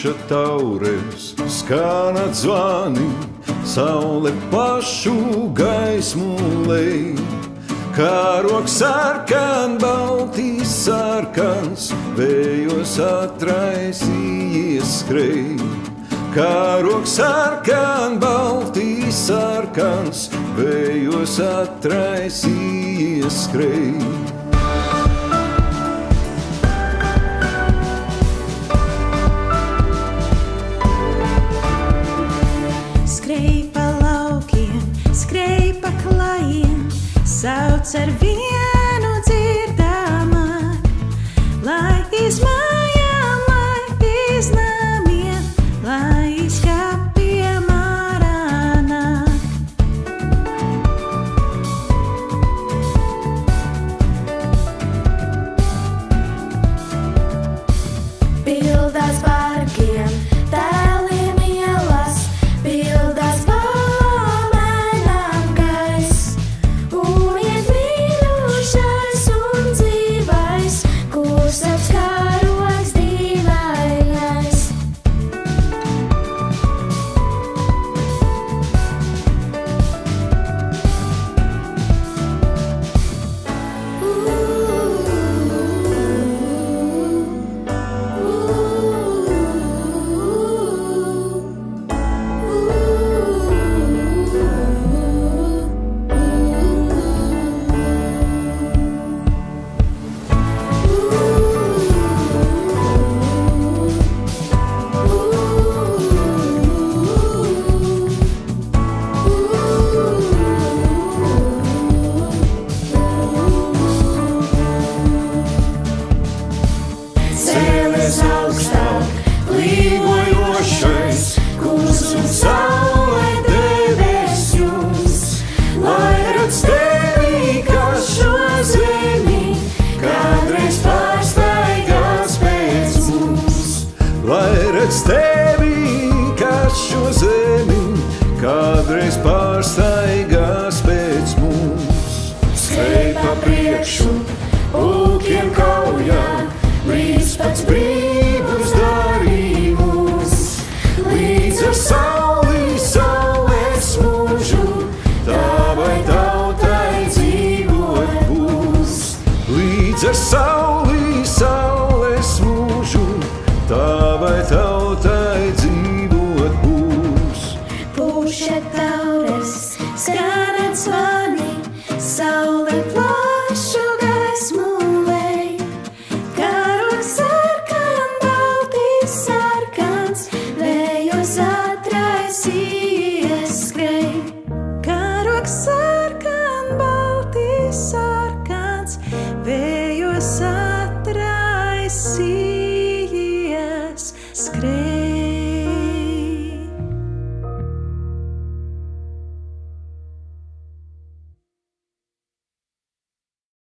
tukša taures, skanat zvani, saule pašu gaismu lej. Kāroks sarkan, baltīs sarkans, vējos atraisījies skrej. Kāroks sarkan, baltīs sarkans, vējos atraisījies skrej. Sauc ar vienu dzirdamāk, lai izmājām, lai iznamiem, lai izkapiem ārā nāk. Pildās bargiem, tēliem ielas, pildās baumenām gaiss. Kādreiz pārstaigās pēc mums, skrej pa priekšu, pulkiem kaujā, līdz pēc brīvus darījumus. Līdz ar sauli, saules mūžu, tavai tautai dzīvot būs. Līdz ar sauli, saules mūžu, tavai tautai dzīvot būs. Puša taures, skanat zvani, saule plašu gaismu lej. Kāroks sarkan, baltīs sarkans, vējos atraisījies.